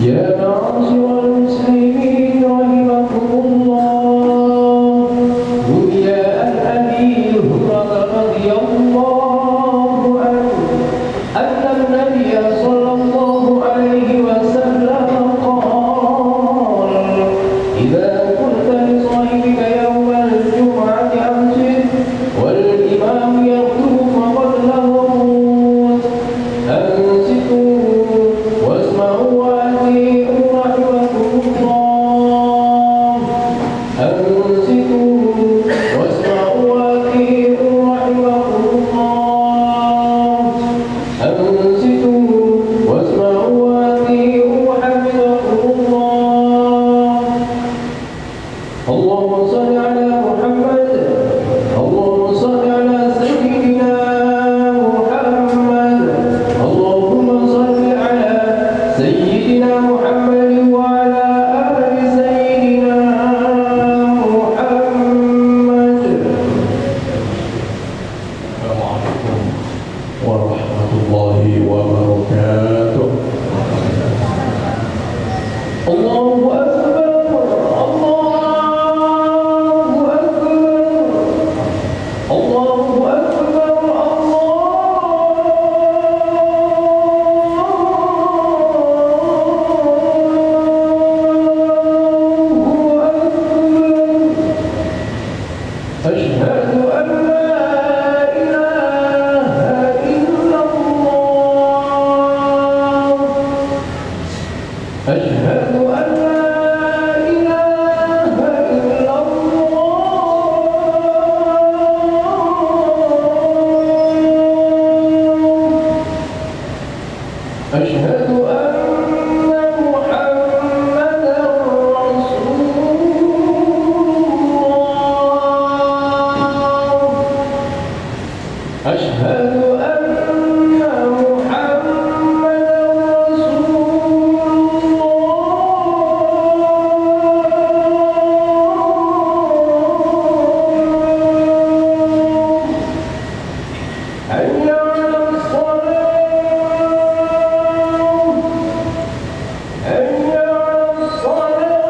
يا معاشر المسلمين رحمكم الله، روي عن أبي هريرة رضي الله عنه أن النبي صلى الله عليه وسلم قال: إذا قلت لصاحبك يوم الجمعة أمسك والإمام يخطب فقد لغوت، أنصتوا واسمعوا وأطيعوا رحمكم الله، أنصتوا واسمعوا وأطيعوا رحمكم الله، أنصتوا واسمعوا وأطيعوا حفظكم الله. اللهم صل على محمد، اللهم صل على سيدنا محمد، اللهم صل على سيدنا محمد وعلى آل سيدنا محمد. السلام عليكم ورحمة الله وبركاته. الله أكبر، الله أكبر، الله أكبر، الله أكبر. أشهد أن لا إله إلا الله، أشهد أن لا إله إلا الله، أشهد أن محمدا رسول الله، أشهد أن محمدا رسول الله. حي على الصلاة، حي على الصلاة،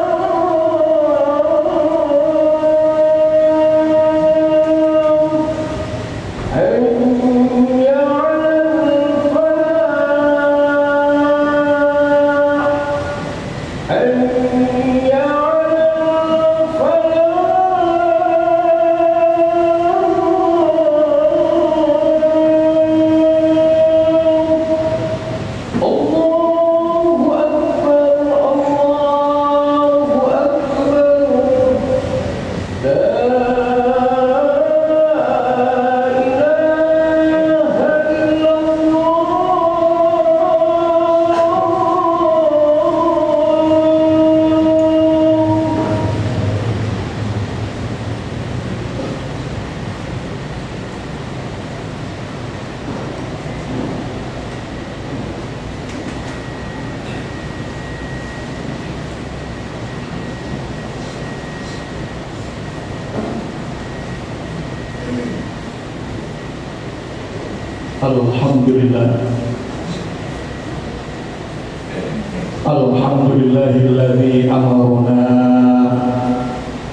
حي على الفلاح، حي على الفلاح. الله أكبر، الله أكبر. لا إله إلا الله. Alhamdulillah, alhamdulillahilladzi amarna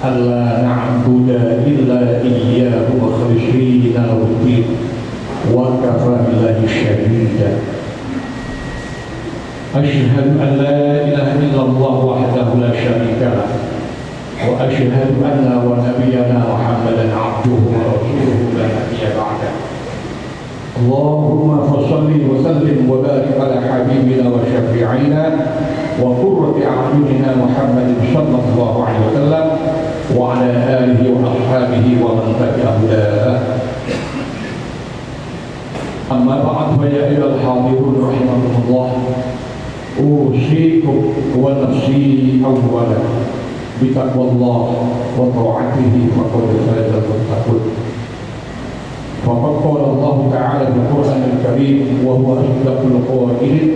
alla na'budu illa iyyahu mukhlishina lahu-d-din wa kafa billahi shahida. Asyhadu an la ilaha illallah wahdahu la syarika lah wa asyhadu anna wa nabiyyana Muhammadan abduhu wa rasuluhu la nabiyya ba'dahu. Allahumma fassalli wa sallim wa barik ala habibina wa syafi'ina wa qurrati a'yunina Muhammadin sallallahu alaihi wasallam wa ala alihi wa ashabihi wa man tabi'ahu hudaah. Amma ba'd, fa ya ayyuhal hadirun rahimakumullah, usikum wa nafsi awwalan bi taqwallah wa ta'atihi faqad faza al-muttaqun. وقد قال الله تعالى في القرآن الكريم وهو أصدق القائلين: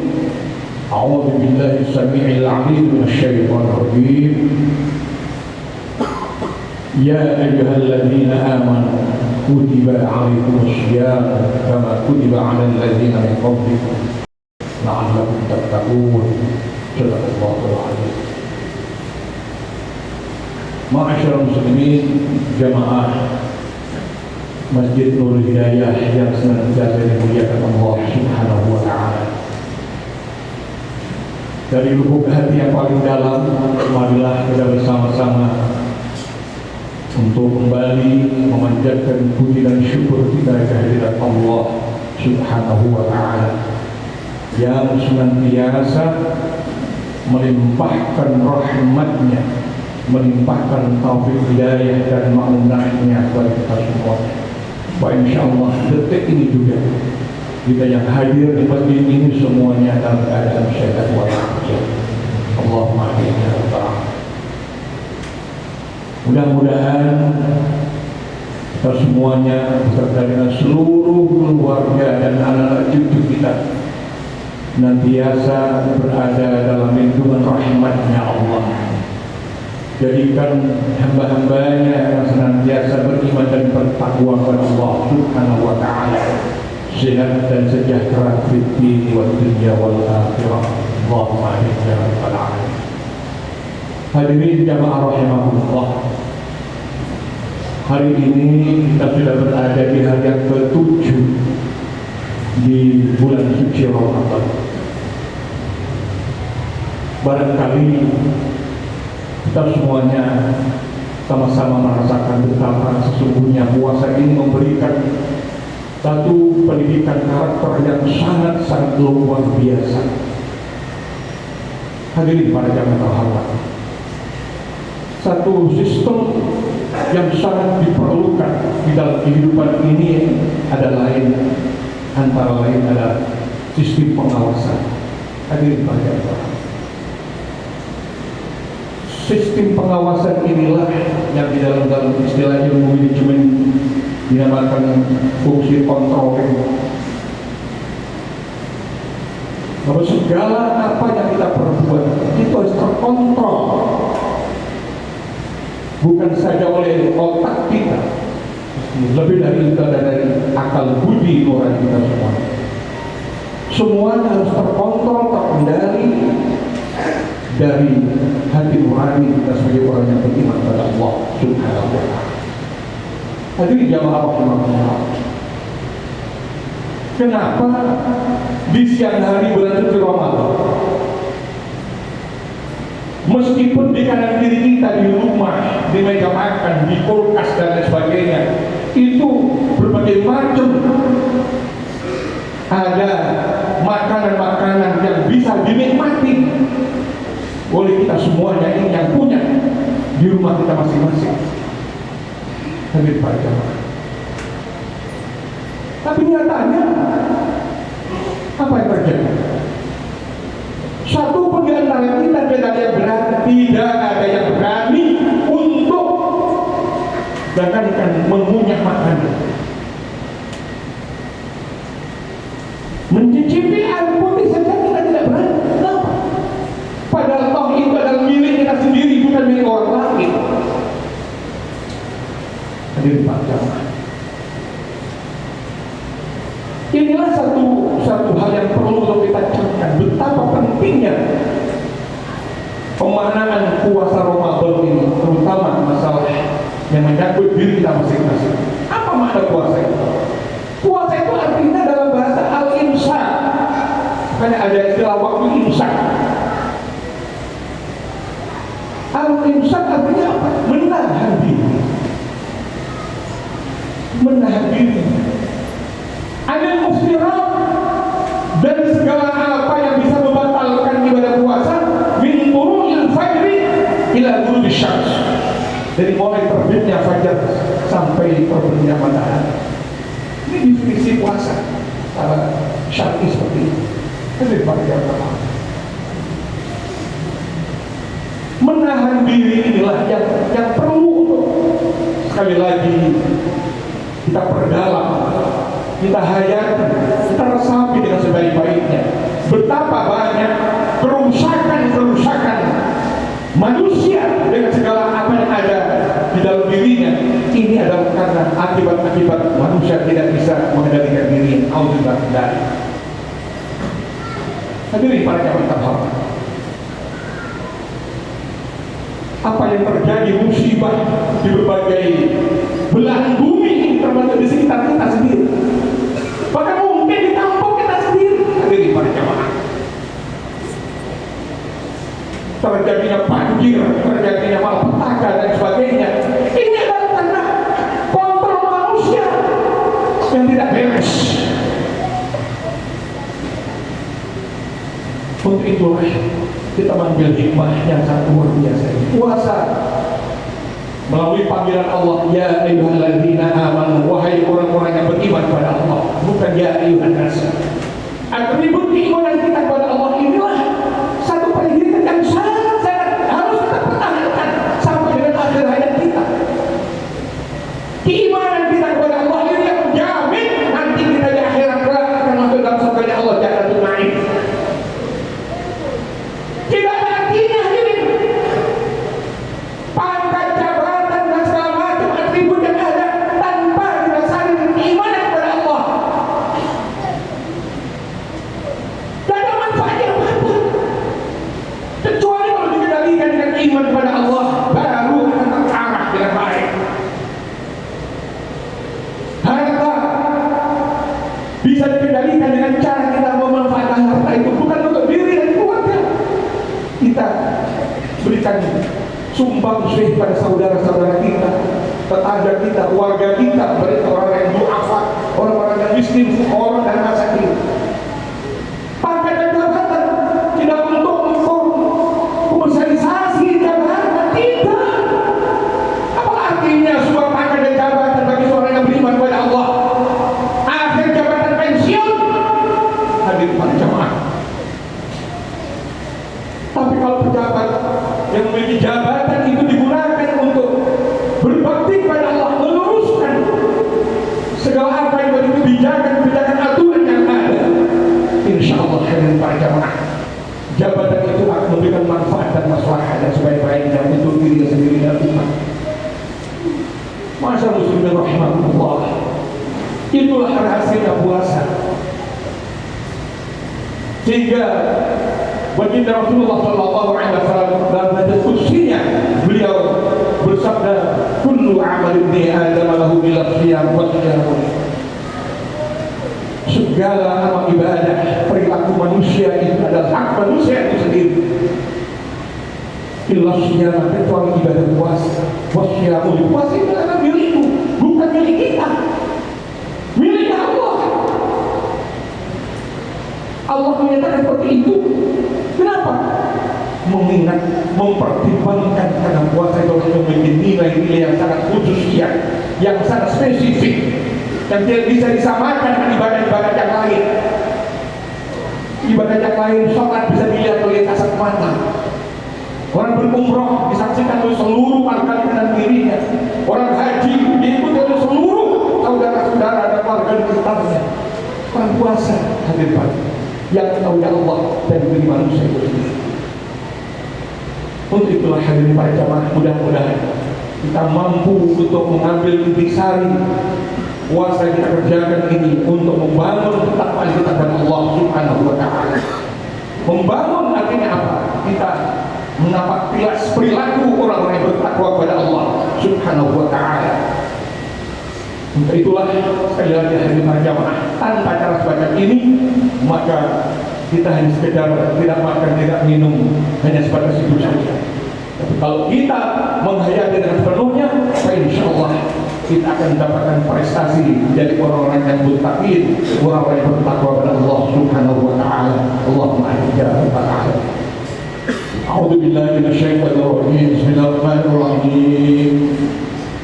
أعوذ بالله السميع العليم من الشيطان الرجيم. يا أيها الذين آمنوا كتب عليكم الصيام كما كتب على الذين من قبلكم لعلكم تتقون Sallallahu alaihi. Ma'asyiral muslimin, jamaah Masjid Nurul Hidayah yang senantiasa dimuliakan Allah Subhanahu wa taala. Dari lubuk hati yang paling dalam, marilah kita bersama-sama untuk kembali memanjatkan puji dan syukur kita kehadirat Allah Subhanahu wa taala yang senantiasa melimpahkan rahmat-Nya, melimpahkan taufik hidayah dan ma'unahnya kepada kita semua. Wa insyaallah detik ini juga kita yang hadir di masjid ini semuanya dalam keadaan sehat walafiat. Allahumma amin ya rabbal alamin. Mudah-mudahan kita semuanya beserta dengan seluruh keluarga dan anak-anak cucu kita senantiasa berada dalam lindungan rahmat-Nya Allah. Jadikan hamba-hambanya yang senantiasa beriman dan bertakwa kepada Allah Subhanahu wa taala sehat dan sejahtera di dunia wal dunya wal akhirah. Allahumma amin ya rabbal alamin. Hadirin jamaah rahimahullah, hari ini kita sudah berada di hari yang ke-7 di bulan suci Ramadan. Barangkali kita semuanya sama-sama merasakan betapa sesungguhnya puasa ini memberikan satu pendidikan karakter yang sangat-sangat luar biasa. Hadirin para jamaah terhormat, satu sistem yang sangat diperlukan di dalam kehidupan ini antara lain adalah sistem pengawasan. Hadirin para jamaah terhormat, sistem pengawasan inilah yang di dalam istilah ilmu manajemen dinamakan fungsi controlling. Bahwa segala apa yang kita perbuat itu harus terkontrol, bukan saja oleh otak kita, lebih dari itu dari akal budi orang kita semua. Semuanya harus terkontrol, terkendali dari hati nurani kita sebagai orang yang beriman kepada Allah Subhanahu wa taala. Hadirin jamaah rahimahullah, kenapa di siang hari bulan suci Ramadan, meskipun di kanan kiri kita di rumah, di meja makan, di kulkas dan lain sebagainya, itu berbagai macam ada makanan-makanan yang bisa dinikmati oleh kita semuanya ini yang punya di rumah kita masing-masing. Hadirin para jamaah, tapi nyatanya apa yang terjadi? Satu pun di antara kita tidak ada yang berani untuk bahkan mengunyah makanan, mencicipi air putih saja kita tidak berani. Kenapa? Padahal toh itu adalah milik kita sendiri, bukan milik orang lain. Hadirin para jamaah, inilah satu hal yang perlu untuk kita camkan, betapa pentingnya pemaknaan puasa Ramadan ini, terutama masalah yang menyangkut diri kita masing-masing. Apa makna puasa itu? Puasa itu artinya dalam bahasa al-imsak, karena ada istilah waktu imsak. Al-imsak artinya apa? Menahan diri. Menahan diri anil muftirat, dari segala apa yang bisa membatalkan ibadah puasa, min turu'il fajri ila ghurubis syams, dari mulai terbitnya fajar sampai terbitnya matahari. Ini definisi puasa secara syar'i seperti itu. Ini bagian pertama. Menahan diri inilah yang perlu untuk sekali lagi kita perdalam, kita hayati, kita resapi dengan sebaik-baiknya. Betapa banyak kerusakan manusia dengan segala apa yang ada di dalam dirinya. Ini adalah karena akibat-akibat manusia tidak bisa mengendalikan diri. Auzubillah. Hadirin para jamaah terhormat, apa yang terjadi musibah di berbagai belahan bumi ini, termasuk di sekitar kita sendiri. Bahkan mungkin di kampung kita sendiri. Hadirin para jamaah, terjadinya banjir, terjadinya malapetaka dan sebagainya. Ini adalah karena kontrol manusia yang tidak beres. Untuk itulah kita mengambil hikmah yang sangat luar biasa. Puasa melalui panggilan Allah, ya ayyuhalladzina amanu, wahai orang-orang yang beriman kepada Allah, bukan ya ayyuhan nas. Atribut keimanan kita kepada Allah inilah satu predikat yang sangat harus kita pertahankan sampai dengan akhir hayat kita. Keimanan kita kepada Allah ini yang menjamin nanti kita di akhirat akan masuk dalam surga Allah Jannatul Na'im. Tidak ada artinya ini pangkat, jabatan dan segala macam atribut yang ada tanpa didasari keimanan kepada Allah. Dan ada manfaatnya apa? Kecuali kalau dikendalikan dengan iman kepada Allah, baru akan terarah dengan baik. Harta bisa dikendalikan dengan cara kita memanfaatkan harta itu bukan untuk diri dan keluarga. Kita berikan sumbang sih pada saudara-saudara kita, tetangga kita, keluarga kita, mereka orang yang du'afa, orang-orang yang miskin, orang dan masakin. Pangkat dan jabatan tidak untuk komersialisasi jabatan, tidak. Apa artinya sebuah pangkat dan jabatan bagi seorang yang beriman kepada Allah? Akhir jabatan pensiun. Hadir pada jamaah. Tapi kalau pejabat yang memiliki jabatan itu digunakan untuk berbakti kepada Allah, meluruskan segala apa yang menjadi kebijakan aturan yang ada, insya Allah hadirin para jamaah, jabatan itu akan memberikan manfaat dan maslahat dan sebaik-baiknya untuk diri sendiri dan umat. Masa muslimin rahimahullah, itulah rahasianya puasa. Sehingga baginda Rasulullah sallallahu alaihi wasallam dalam hadis qudsinya beliau bersabda, kullu amal ibni adam lahu illa shiyam wa qiyamun. Segala amal ibadah perilaku manusia itu adalah hak manusia itu sendiri. Illa shiyam, kecuali ibadah puasa. Wa qiyamun, puasa itu adalah milikku, bukan milik kita, milik Allah. Allah menyatakan seperti itu. Kenapa? Mengingat, mempertimbangkan karena puasa itu memiliki nilai-nilai yang sangat khusus, yang sangat spesifik, yang tidak bisa disamakan dengan ibadah-ibadah yang lain. Ibadah yang lain, sholat bisa dilihat oleh kasat mata. Orang berumroh disaksikan oleh seluruh warga dan dirinya. Orang haji diikuti oleh seluruh saudara-saudara dan warga di sekitarnya. Orang puasa hadir pagi yang tahu Allah dan diri manusia itu sendiri. Untuk itulah hadirin para jamaah, mudah-mudahan kita mampu untuk mengambil intisari puasa kita kerjakan ini untuk membangun ketakwaan kita kepada Allah Subhanahu wa ta'ala. Membangun artinya apa? Kita menapak pilas perilaku orang-orang yang bertakwa kepada Allah Subhanahu wa ta'ala. Untuk itulah sekali lagi hadirin para jamaah, tanpa cara semacam ini maka kita hanya sekedar tidak makan, tidak minum, hanya sebatas itu saja. Tapi kalau kita menghayati dengan sepenuhnya, maka insya Allah kita akan mendapatkan prestasi dari orang-orang yang muttaqin, orang-orang yang bertakwa kepada Allah Subhanahu wa ta'ala. Allahumma ajal ta'ala. A'udzu billahi minasyaitonir rajim. Bismillahirrahmanirrahim.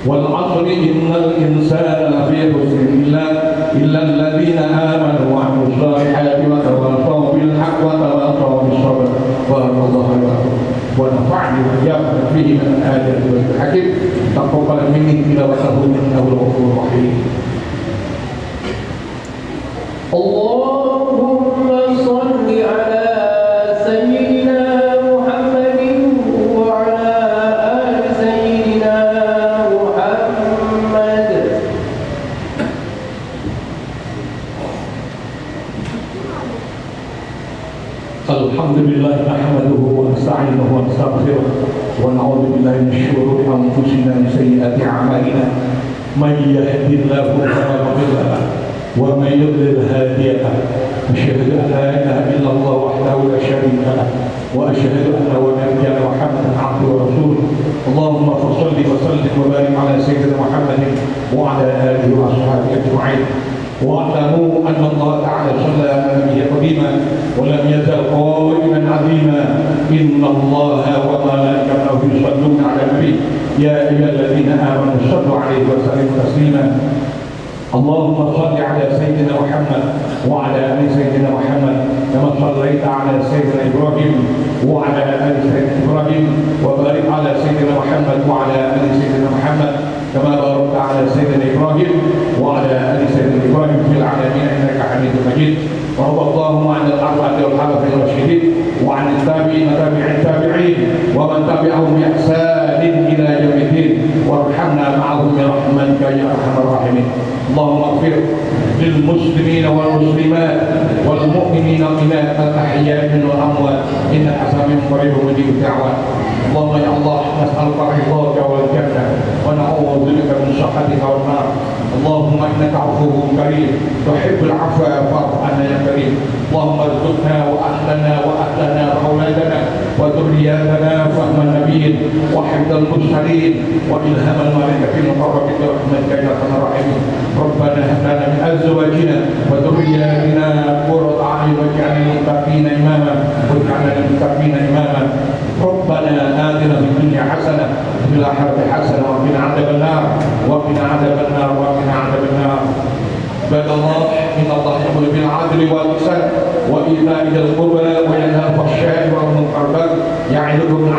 Wal 'asri innal insana lafi khusr illa alladziina aamanu wa 'amilus shalihati wa tawassaw bil haqqi wa tawassaw bis sabr. Barakallahu lakum wa nafa'ani wa iyyakum fihi min al-ayati wal hakim. Taqabbal minni tilawatahu innahu al-ghafurur rahim. Allahumma shalli 'ala sayyidina Alhamdulillah nahmaduhu wa nasta'inuhu wa nastaghfiruh ونعوذ بالله من شرور أنفسنا ومن سيئات أعمالنا من يهد الله فلا مضل له ومن يضلل هادي له أشهد أن لا إله إلا الله وحده لا شريك له وأشهد أن نبينا محمدا عبده ورسوله اللهم صل وسلم وبارك على سيدنا محمد وعلى آله وأصحابه أجمعين واعلموا أن الله تعالى صلى على نبيه قديما ولم يزل قائما عظيما إن الله وملائكته يصلون على النبي يا أيها الذين آمنوا صلوا عليه وسلموا تسليما اللهم صل على سيدنا محمد وعلى آل سيدنا محمد كما صليت على سيدنا إبراهيم وعلى آل سيدنا إبراهيم وبارك على سيدنا محمد وعلى آل سيدنا محمد كما باركت على سيدنا إبراهيم وعلى آل سيدنا إبراهيم في العالمين إنك حميد مجيد وارض اللهم عن الأربعة والخلفاء الراشدين وعن التابعين تابع التابعين ومن تبعهم بإحسان إلى يوم الدين وارحمنا معهم برحمتك يا أرحم الراحمين اللهم اغفر للمسلمين والمسلمات والمؤمنين والمؤمنات الأحياء منهم والأموات إنك سميع قريب مجيب الدعوات اللهم يا الله نسألك رضاك والجنة ونعوذ بك من سخطك والنار اللهم إنك عفو كريم تحب العفو فاعف عنا يا كريم اللهم ارزقنا وأهلنا وأولادنا وذرياتنا فهم النبيين وحفظ المرسلين وإلهام الملائكة المقربين برحمتك يا أرحم الراحمين ربنا هب لنا من أزواجنا وذرياتنا قرة أعين واجعلنا للمتقين إماما ربنا آتنا في الدنيا حسنة وفي الآخرة حسنة وقنا عذاب النار عباد الله إن الله يأمر بالعدل والإحسان وإيتاء ذي القربى وينهى عن الفحشاء والمنكر يعظكم